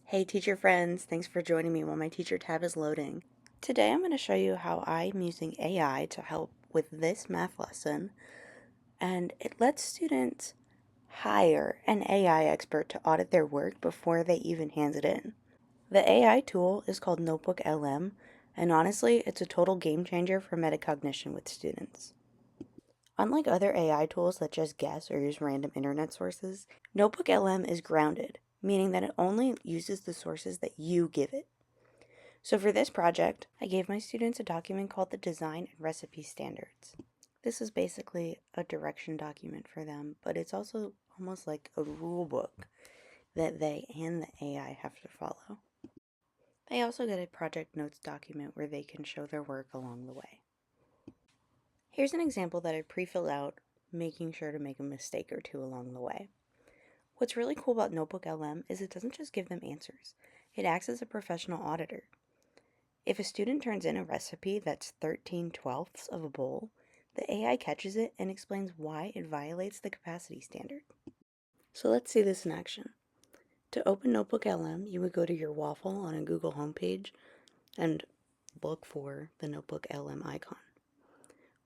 Hey teacher friends, thanks for joining me while my teacher tab is loading. Today I'm going to show you how I'm using AI to help with this math lesson, and it lets students hire an AI expert to audit their work before they even hand it in. The AI tool is called NotebookLM, and honestly, it's a total game changer for metacognition with students. Unlike other AI tools that just guess or use random internet sources, NotebookLM is grounded, meaning that it only uses the sources that you give it. So for this project, I gave my students a document called the Design and Recipe Standards. This is basically a direction document for them, but it's also almost like a rule book that they and the AI have to follow. They also get a project notes document where they can show their work along the way. Here's an example that I pre-filled out, making sure to make a mistake or two along the way. What's really cool about NotebookLM is it doesn't just give them answers. It acts as a professional auditor. If a student turns in a recipe that's 13/12ths of a bowl, the AI catches it and explains why it violates the capacity standard. So let's see this in action. To open NotebookLM, you would go to your waffle on a Google homepage and look for the NotebookLM icon.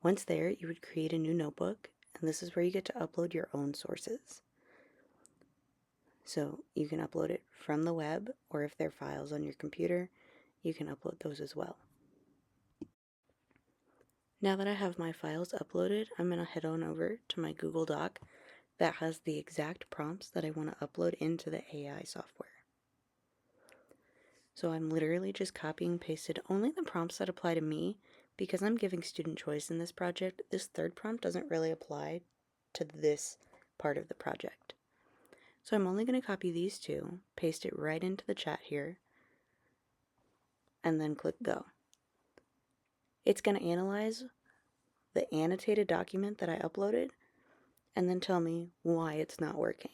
Once there, you would create a new notebook, and this is where you get to upload your own sources. So you can upload it from the web, or if they're files on your computer, you can upload those as well. Now that I have my files uploaded, I'm going to head on over to my Google Doc that has the exact prompts that I want to upload into the AI software. So I'm literally just copying and pasted only the prompts that apply to me. Because I'm giving student choice in this project, this third prompt doesn't really apply to this part of the project. So I'm only going to copy these two, paste it right into the chat here, and then click go. It's going to analyze the annotated document that I uploaded and then tell me why it's not working.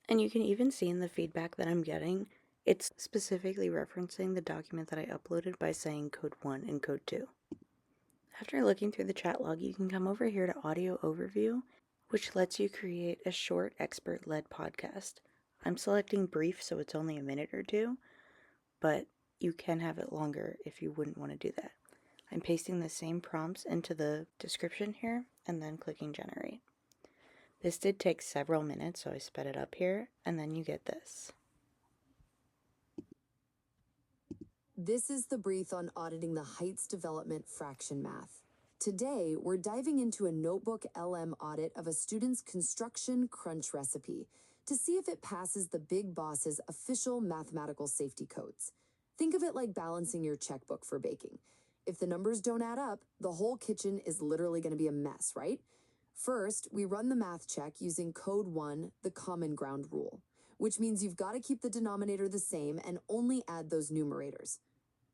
And you can even see in the feedback that I'm getting, it's specifically referencing the document that I uploaded by saying code 1 and code 2. After looking through the chat log, you can come over here to Audio Overview, which lets you create a short expert-led podcast. I'm selecting brief, so it's only a minute or two, but you can have it longer if you wouldn't want to do that. I'm pasting the same prompts into the description here and then clicking generate. This did take several minutes, so I sped it up here, and then you get this. This is the brief on auditing the Heights Development Fraction Math. Today, we're diving into a NotebookLM audit of a student's construction crunch recipe to see if it passes the Big Boss's official mathematical safety codes. Think of it like balancing your checkbook for baking. If the numbers don't add up, the whole kitchen is literally going to be a mess, right? First, we run the math check using code 1, the common ground rule, which means you've got to keep the denominator the same and only add those numerators.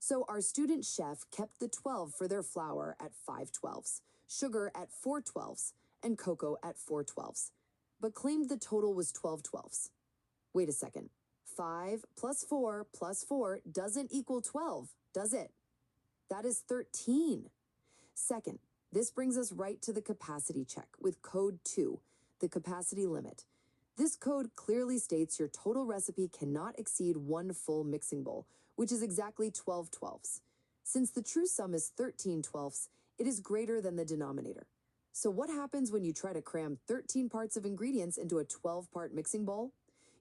So our student chef kept the 12 for their flour at 5/12ths, sugar at 4/12ths, and cocoa at 4/12ths, but claimed the total was 12/12ths. Wait a second. 5 plus 4 plus 4 doesn't equal 12, does it? That is 13. Second, this brings us right to the capacity check with code 2, the capacity limit. This code clearly states your total recipe cannot exceed one full mixing bowl, which is exactly 12/12ths. Since the true sum is 13/12ths, it is greater than the denominator. So what happens when you try to cram 13 parts of ingredients into a 12-part mixing bowl?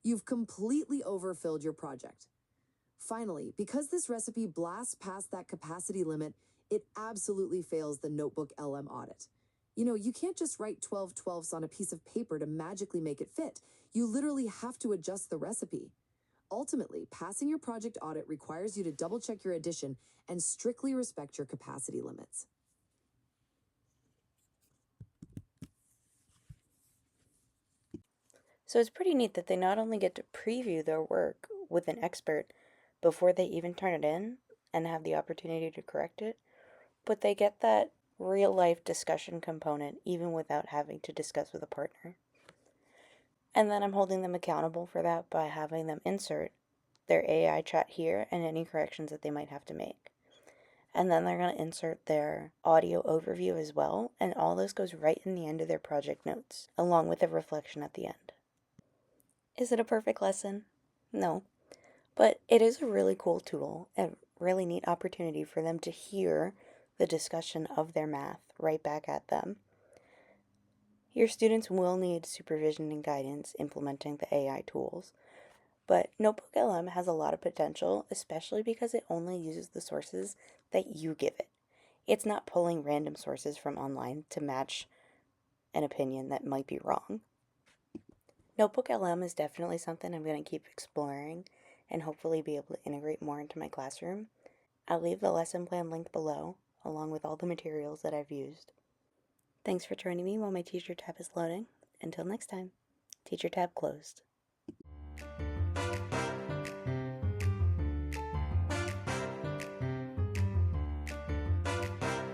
You've completely overfilled your project. Finally, because this recipe blasts past that capacity limit, it absolutely fails the NotebookLM audit. You know, you can't just write 12/12ths on a piece of paper to magically make it fit. You literally have to adjust the recipe. Ultimately, passing your project audit requires you to double-check your addition and strictly respect your capacity limits. So it's pretty neat that they not only get to preview their work with an expert before they even turn it in and have the opportunity to correct it, but they get that real-life discussion component even without having to discuss with a partner. And then I'm holding them accountable for that by having them insert their AI chat here and any corrections that they might have to make. And then they're going to insert their audio overview as well, and all this goes right in the end of their project notes, along with a reflection at the end. Is it a perfect lesson? No. But it is a really cool tool, a really neat opportunity for them to hear the discussion of their math right back at them. Your students will need supervision and guidance implementing the AI tools, but NotebookLM has a lot of potential, especially because it only uses the sources that you give it. It's not pulling random sources from online to match an opinion that might be wrong. NotebookLM is definitely something I'm going to keep exploring and hopefully be able to integrate more into my classroom. I'll leave the lesson plan link below, along with all the materials that I've used. Thanks for joining me while my teacher tab is loading. Until next time, teacher tab closed.